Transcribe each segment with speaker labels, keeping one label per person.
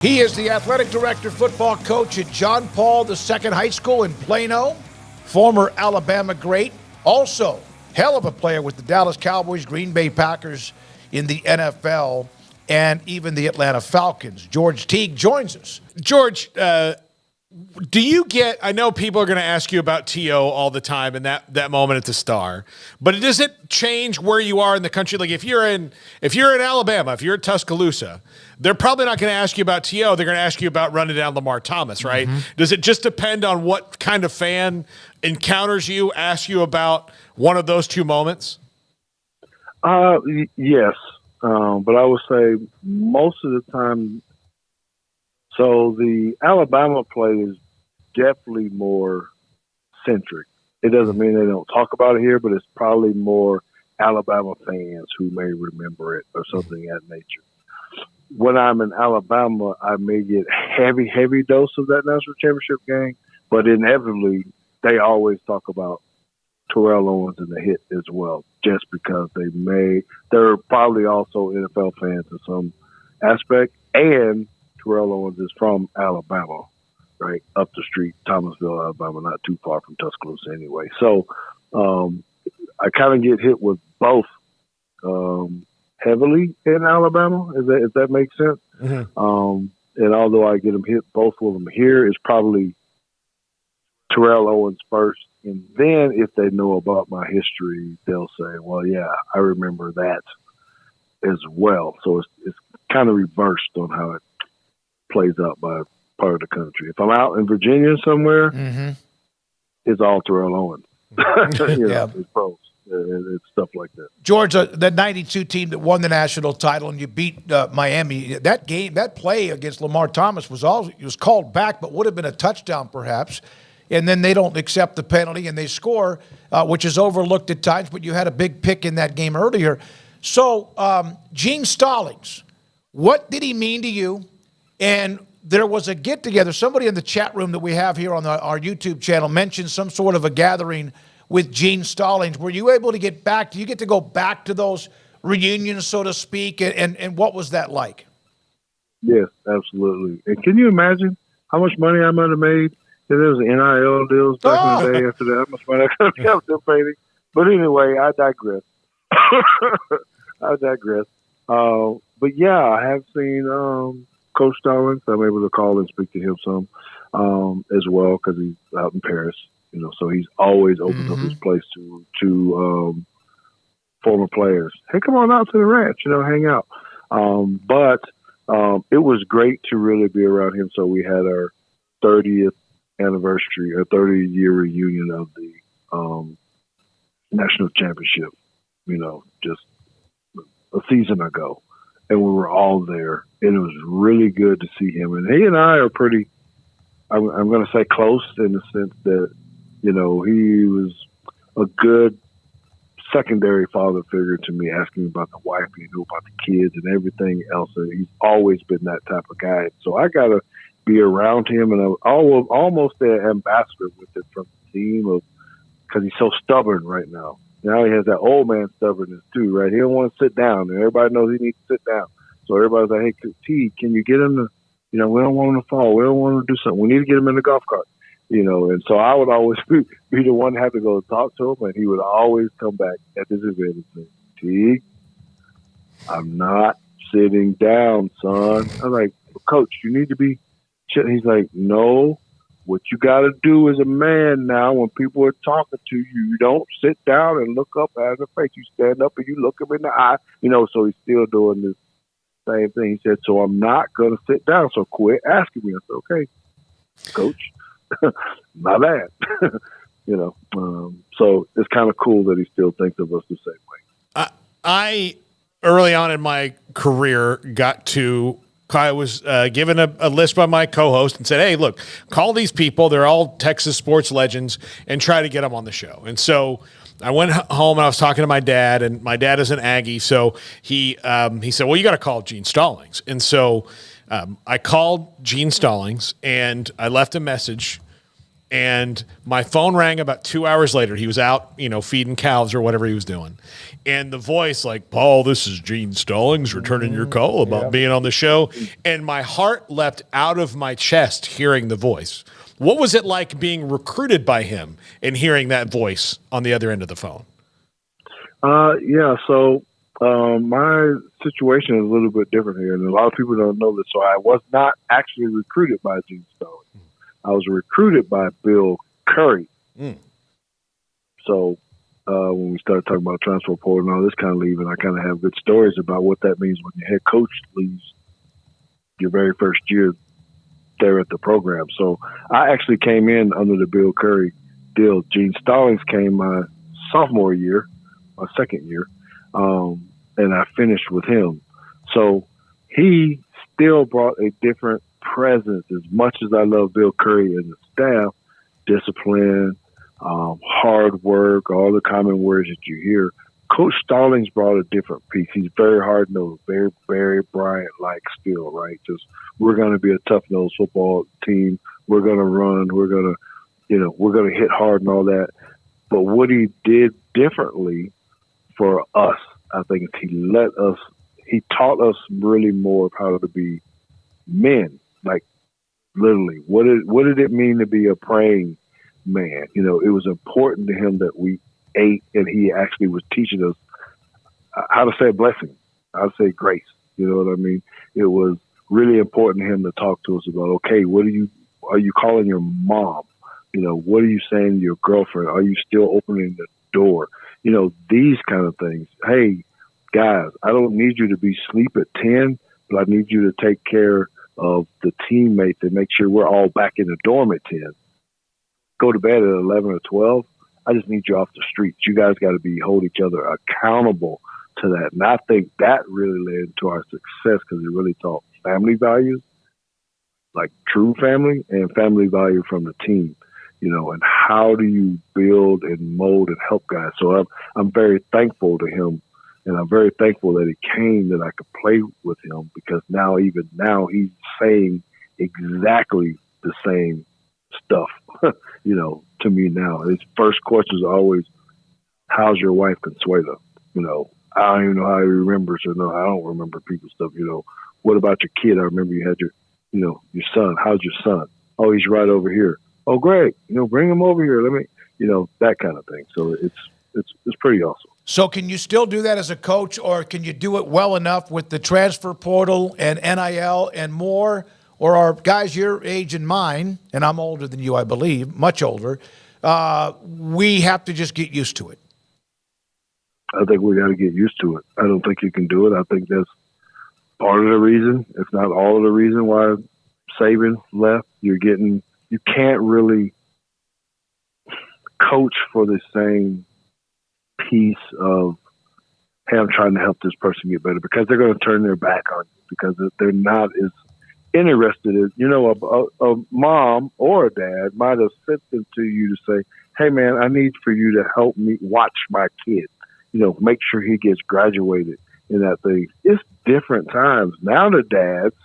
Speaker 1: He is the athletic director, football coach at John Paul II High School in Plano, former Alabama great, also hell of a player with the Dallas Cowboys, Green Bay Packers in the NFL, and even the Atlanta Falcons. George Teague joins us.
Speaker 2: George, do you get, I know people are going to ask you about T.O. all the time and that moment at the Star, but does it change where you are in the country? Like if you're in Alabama, if you're at Tuscaloosa, they're probably not going to ask you about T.O. They're going to ask you about running down Lamar Thomas, right? Mm-hmm. Does it just depend on what kind of fan encounters you, asks you about one of those two moments?
Speaker 3: Yes. But I would say most of the time, so the Alabama play is definitely more centric. It doesn't mean they don't talk about it here, but it's probably more Alabama fans who may remember it or something of that nature. When I'm in Alabama, I may get heavy dose of that national championship game, but inevitably they always talk about Terrell Owens and the hit as well, just because they're probably also NFL fans in some aspect, and Terrell Owens is from Alabama, right? Up the street, Thomasville, Alabama, not too far from Tuscaloosa anyway. So I kind of get hit with both heavily in Alabama, if that makes sense. Mm-hmm. And although I get them hit, both of them here, is probably Terrell Owens first. And then if they know about my history, they'll say, well, yeah, I remember that as well. So it's kind of reversed on how it plays out by part of the country. If I'm out in Virginia somewhere, mm-hmm. it's all Terrell Owens. It's pros. It's stuff like that.
Speaker 1: George, that 92 team that won the national title and you beat Miami, that play against Lamar Thomas was called back, but would have been a touchdown perhaps. And then they don't accept the penalty and they score, which is overlooked at times, but you had a big pick in that game earlier. So Gene Stallings, what did he mean to you? And there was a get-together. Somebody in the chat room that we have here on our YouTube channel mentioned some sort of a gathering with Gene Stallings. Were you able to get back? Do you get to go back to those reunions, so to speak? And what was that like?
Speaker 3: Yes, absolutely. And can you imagine how much money I might have made if there was NIL deals back in the day after that? How much money I could have kept painting? But anyway, I digress. But yeah, I have seen Coach Stallings. I'm able to call and speak to him some as well because he's out in Paris. So he's always opened up his place to former players. Hey, come on out to the ranch, hang out. But it was great to really be around him. So we had our 30th anniversary, a 30-year reunion of the national championship, just a season ago. And we were all there. And it was really good to see him. And he and I are pretty, I'm going to say close in the sense that, he was a good secondary father figure to me, asking about the wife, about the kids and everything else. And he's always been that type of guy. So I got to be around him, and I was almost an ambassador with it from the team because he's so stubborn right now. Now he has that old man stubbornness too, right? He don't want to sit down, and everybody knows he needs to sit down. So everybody's like, hey, Teague, can you get him to, we don't want him to fall. We don't want him to do something. We need to get him in the golf cart. And so I would always be the one to have to go talk to him, and he would always come back at this event and say, Teague, I'm not sitting down, son. I'm like, Coach, you need to be. He's like, no, what you got to do as a man now when people are talking to you, you don't sit down and look up at their face. You stand up and you look them in the eye. So he's still doing this same thing. He said, so I'm not going to sit down, so quit asking me. I said, okay, Coach. My bad. So it's kind of cool that he still thinks of us the same way.
Speaker 2: I early on in my career I was given a list by my co-host and said, hey, look, call these people. They're all Texas sports legends and try to get them on the show. And so I went home and I was talking to my dad, and my dad is an Aggie. So he said, well, you got to call Gene Stallings. And so I called Gene Stallings and I left a message And my phone rang about 2 hours later. He was out, feeding cows or whatever he was doing. And the voice like, Paul, this is Gene Stallings returning your call about being on the show. And my heart leapt out of my chest hearing the voice. What was it like being recruited by him and hearing that voice on the other end of the phone?
Speaker 3: So my situation is a little bit different here, and a lot of people don't know this. So I was not actually recruited by Gene Stallings. I was recruited by Bill Curry. So when we started talking about transfer portal and all this kind of leaving, I kind of have good stories about what that means when your head coach leaves your very first year there at the program. So I actually came in under the Bill Curry deal. Gene Stallings came my sophomore year, my second year, and I finished with him. So he still brought a different presence. As much as I love Bill Curry and the staff, discipline, hard work, all the common words that you hear, Coach Stallings brought a different piece. He's very hard-nosed, very, very Bryant-like still, right? Just we're going to be a tough-nosed football team. He going to run. We're going to hit hard and all that. But what he did differently for us, I think, is he taught us really more of how to be men. Like literally, what did it mean to be a praying man? It was important to him that we ate, and he actually was teaching us how to say a blessing, how to say grace. You know what I mean? It was really important to him to talk to us about, okay, are you calling your mom? What are you saying to your girlfriend? Are you still opening the door? These kind of things. Hey, guys, I don't need you to be asleep at 10, but I need you to take care of the teammates and make sure we're all back in the dorm at 10. Go to bed at 11 or 12. I just need you off the streets. You guys got to hold each other accountable to that. And I think that really led to our success because it really taught family values, like true family and family value from the team, and how do you build and mold and help guys. So I'm very thankful to him, and I'm very thankful that he came, that I could play with him, because even now he's saying exactly the same stuff, to me now. His first question is always, how's your wife, Consuela? I don't even know how he remembers, or no, I don't remember people's stuff. What about your kid? I remember you had your son. How's your son? Oh, he's right over here. Oh, great. Bring him over here. Let me, that kind of thing. So it's pretty awesome.
Speaker 1: So can you still do that as a coach, or can you do it well enough with the transfer portal and NIL and more? Or are guys your age and mine, and I'm older than you, I believe, much older, we have to just get used to it?
Speaker 3: I think we got to get used to it. I don't think you can do it. I think that's part of the reason, if not all of the reason, why Saban left. You can't really coach for the same piece of, hey, I'm trying to help this person get better, because they're going to turn their back on you, because they're not as interested as, a mom or a dad might have sent them to you to say, hey, man, I need for you to help me watch my kid, make sure he gets graduated in that thing. It's different times. Now the dads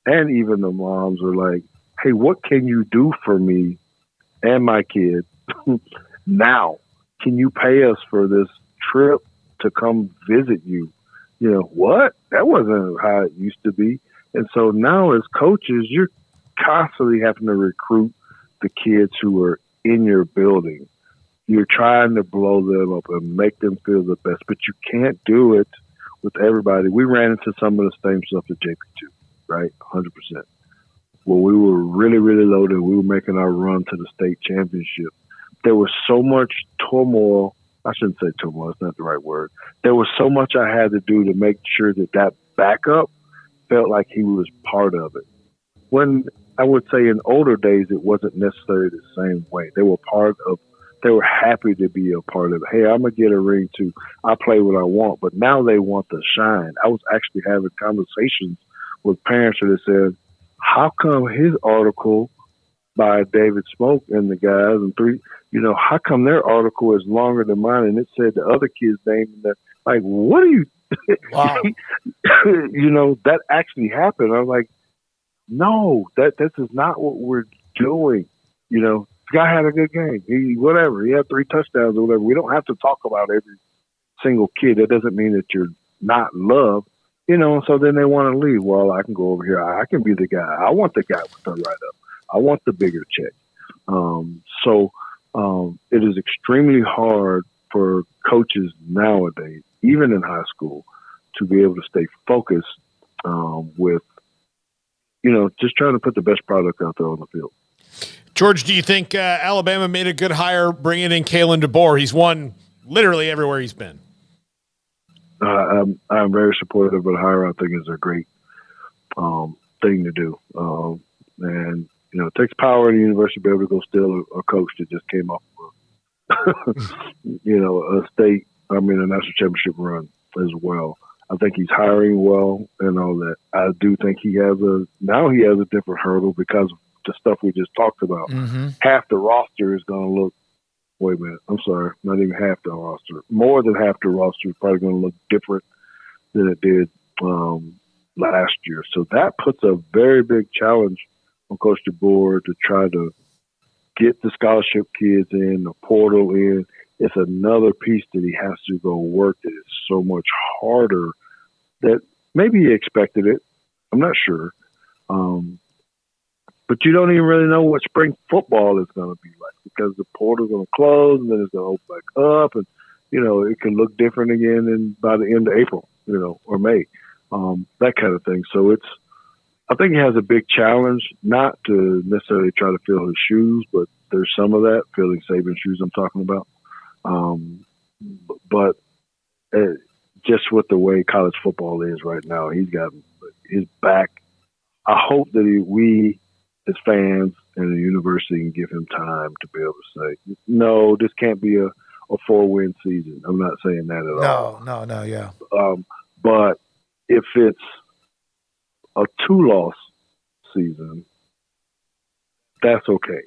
Speaker 3: and even the moms are like, hey, what can you do for me and my kid now? Can you pay us for this trip to come visit you? What? That wasn't how it used to be. And so now as coaches, you're constantly having to recruit the kids who are in your building. You're trying to blow them up and make them feel the best, but you can't do it with everybody. We ran into some of the same stuff at JP2, right? 100%. When we were really, really loaded, we were making our run to the state championship. There was so much turmoil. I shouldn't say turmoil. It's not the right word. There was so much I had to do to make sure that backup felt like he was part of it. When I would say in older days, it wasn't necessarily the same way. They were happy to be a part of it. Hey, I'm going to get a ring too. I play what I want, but now they want to shine. I was actually having conversations with parents that said, how come his article by David Smoke and the guys and how come their article is longer than mine? And it said the other kid's name. And that, like, what are you?
Speaker 1: Wow.
Speaker 3: That actually happened. I was like, no, this is not what we're doing. The guy had a good game. He had 3 touchdowns or whatever. We don't have to talk about every single kid. That doesn't mean that you're not loved, So then they want to leave. Well, I can go over here. I can be the guy. I want the guy with the write up. I want the bigger check. It is extremely hard for coaches nowadays, even in high school, to be able to stay focused with, just trying to put the best product out there on the field.
Speaker 2: George, do you think Alabama made a good hire bringing in Kalen DeBoer? He's won literally everywhere he's been.
Speaker 3: I'm very supportive of the hire. I think it's a great thing to do. And, it takes power in the university to be able to go steal a coach that just came off of a national championship run as well. I think he's hiring well and all that. I do think he has a different hurdle because of the stuff we just talked about.
Speaker 1: Mm-hmm.
Speaker 3: Half the roster is going to look, wait a minute, I'm sorry, not even half the roster. More than half the roster is probably going to look different than it did last year. So that puts a very big challenge on Coach DeBoer to try to get the scholarship kids in, the portal in. It's another piece that he has to go work that is so much harder that maybe he expected it. I'm not sure. But you don't even really know what spring football is going to be like because the portal's going to close and then it's going to open back up. And, it can look different again by the end of April, or May, that kind of thing. So I think he has a big challenge, not to necessarily try to fill his shoes, but there's some of that, filling Saban's shoes I'm talking about. But just with the way college football is right now, he's got his back. I hope that we, as fans and the university, can give him time to be able to say, no, this can't be a 4-win season. I'm not saying that at all.
Speaker 1: No, yeah.
Speaker 3: But if it's a 2-loss season, that's okay.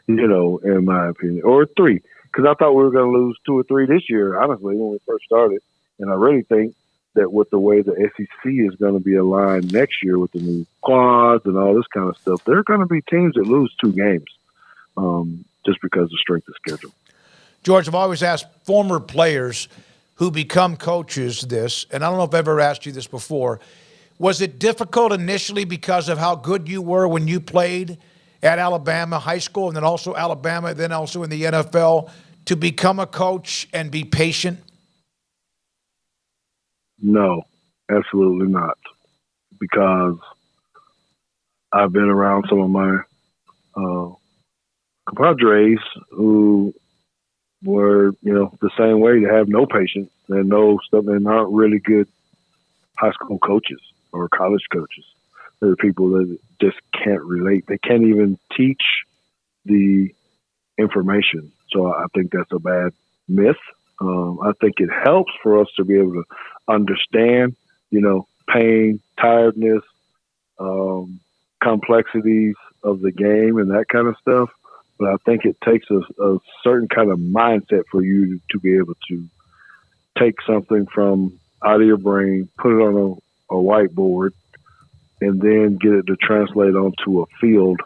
Speaker 3: In my opinion, or 3, because I thought we were going to lose 2 or 3 this year, honestly, when we first started. And I really think that with the way the SEC is going to be aligned next year with the new quads and all this kind of stuff, there are going to be teams that lose 2 games just because of strength of schedule.
Speaker 1: George, I've always asked former players who become coaches this, and I don't know if I've ever asked you this before. Was it difficult initially because of how good you were when you played at Alabama high school and then also Alabama, then also in the NFL, to become a coach and be patient?
Speaker 3: No, absolutely not. Because I've been around some of my compadres who were, the same way, to have no patience and no stuff, and aren't really good high school coaches or college coaches. There are people that just can't relate. They can't even teach the information. So I think that's a bad myth. I think it helps for us to be able to understand, pain, tiredness, complexities of the game and that kind of stuff. But I think it takes a certain kind of mindset for you to be able to take something from out of your brain, put it on a whiteboard, and then get it to translate onto a field.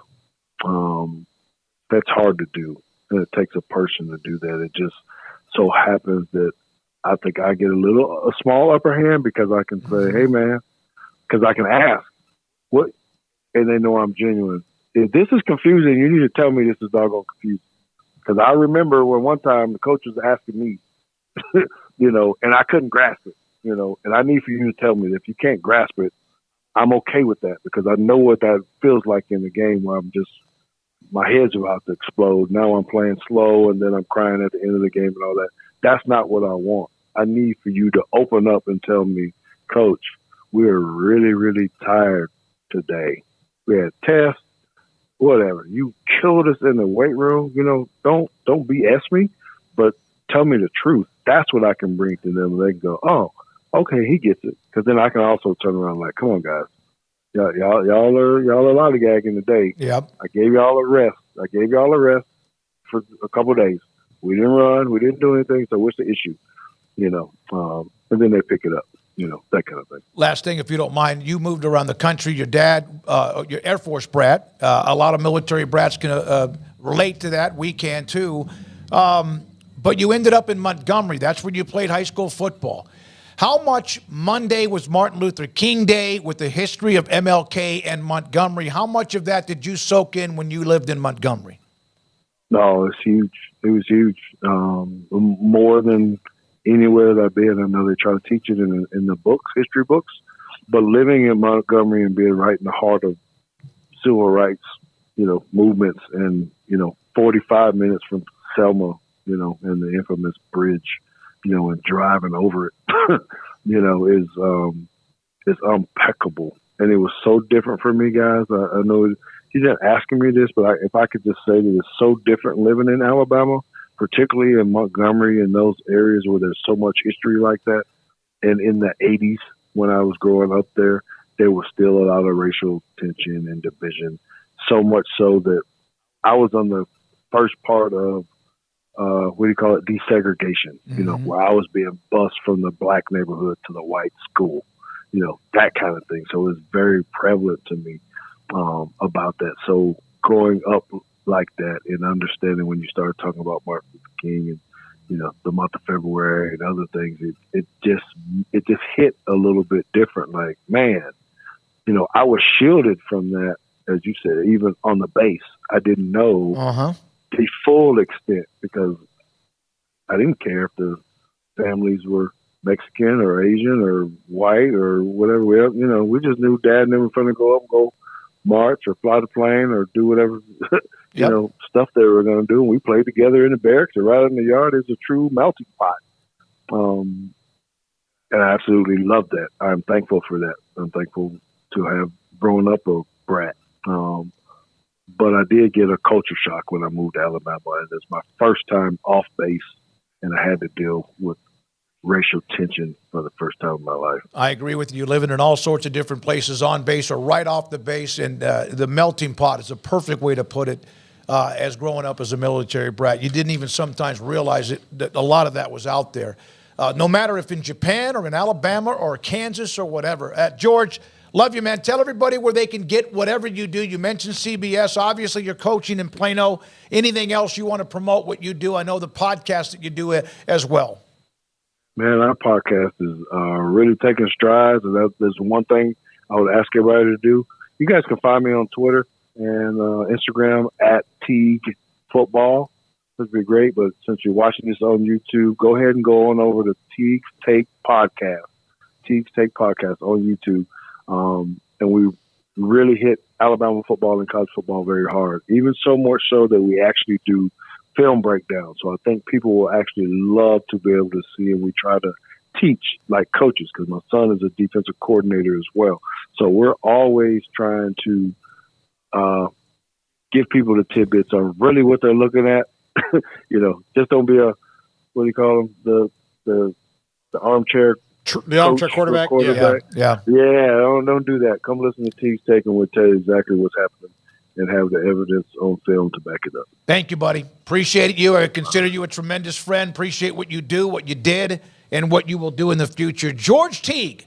Speaker 3: That's hard to do. And it takes a person to do that. It just so happens that I think I get a small upper hand because I can say, hey, man, because I can ask, what, and they know I'm genuine. If this is confusing, you need to tell me this is doggone confusing. Because I remember when one time the coach was asking me, and I couldn't grasp it, and I need for you to tell me that if you can't grasp it, I'm okay with that because I know what that feels like in the game where my head's about to explode. Now I'm playing slow and then I'm crying at the end of the game and all that. That's not what I want. I need for you to open up and tell me, Coach, we're really, really tired today. We had tests, whatever. You killed us in the weight room. Don't BS me, but tell me the truth. That's what I can bring to them. They can go, oh, okay, he gets it. Because then I can also turn around like, come on, guys. Y'all are lollygagging today.
Speaker 1: Yep.
Speaker 3: I gave y'all a rest. For a couple of days. We didn't run. We didn't do anything. So what's the issue? And then they pick it up. That kind of thing.
Speaker 1: Last thing, if you don't mind, you moved around the country. Your dad, your Air Force brat. A lot of military brats can relate to that. We can too. But you ended up in Montgomery. That's where you played high school football. How much Monday was Martin Luther King Day with the history of MLK and Montgomery? How much of that did you soak in when you lived in Montgomery?
Speaker 3: No, it's huge. It was huge. More than anywhere that I've been. I know they try to teach it in the books, history books, but living in Montgomery and being right in the heart of civil rights, movements, and 45 minutes from Selma, and the infamous bridge, and driving over it, is impeccable. And it was so different for me, guys. I know he's not asking me this, but if I could just say that it's so different living in Alabama, particularly in Montgomery and those areas where there's so much history like that. And in the 80s, when I was growing up there was still a lot of racial tension and division, so much so that I was on the first part of desegregation, where I was being bused from the black neighborhood to the white school, that kind of thing. So it was very prevalent to me about that. So growing up like that and understanding when you started talking about Martin Luther King and, the month of February and other things, it just hit a little bit different. Like, man, I was shielded from that, as you said, even on the base. I didn't know the full extent because I didn't care if the families were Mexican or Asian or white or whatever. We just knew Dad never going to go up and go march or fly the plane or do whatever, stuff they were going to do. And we played together in the barracks or right in the yard. It's a true melting pot. And I absolutely love that. I'm thankful for that. I'm thankful to have grown up a brat. But I did get a culture shock when I moved to Alabama. And it's my first time off base, and I had to deal with racial tension for the first time in my life.
Speaker 1: I agree with you. Living in all sorts of different places on base or right off the base, and the melting pot is a perfect way to put it. As growing up as a military brat, you didn't even sometimes realize it, that a lot of that was out there. No matter if in Japan or in Alabama or Kansas or whatever. George, love you, man. Tell everybody where they can get whatever you do. You mentioned CBS. Obviously, you're coaching in Plano. Anything else you want to promote what you do? I know the podcast that you do as well.
Speaker 3: Man, our podcast is really taking strides, and there's one thing I would ask everybody to do. You guys can find me on Twitter and Instagram at Teague Football. This would be great, but since you're watching this on YouTube, go ahead and go on over to Teague's Take Podcast. Teague's Take Podcast on YouTube. And we really hit Alabama football and college football very hard, even so much so that we actually do film breakdown. So I think people will actually love to be able to see, and we try to teach like coaches because my son is a defensive coordinator as well. So we're always trying to give people the tidbits on really what they're looking at. Just don't be a, what do you call them? The armchair
Speaker 2: the armchair quarterback.
Speaker 1: Yeah.
Speaker 3: Don't do that. Come listen to Teague's Take, and we'll tell you exactly what's happening and have the evidence on film to back it up.
Speaker 1: Thank you, buddy. Appreciate you. I consider you a tremendous friend. Appreciate what you do, what you did, and what you will do in the future. George Teague,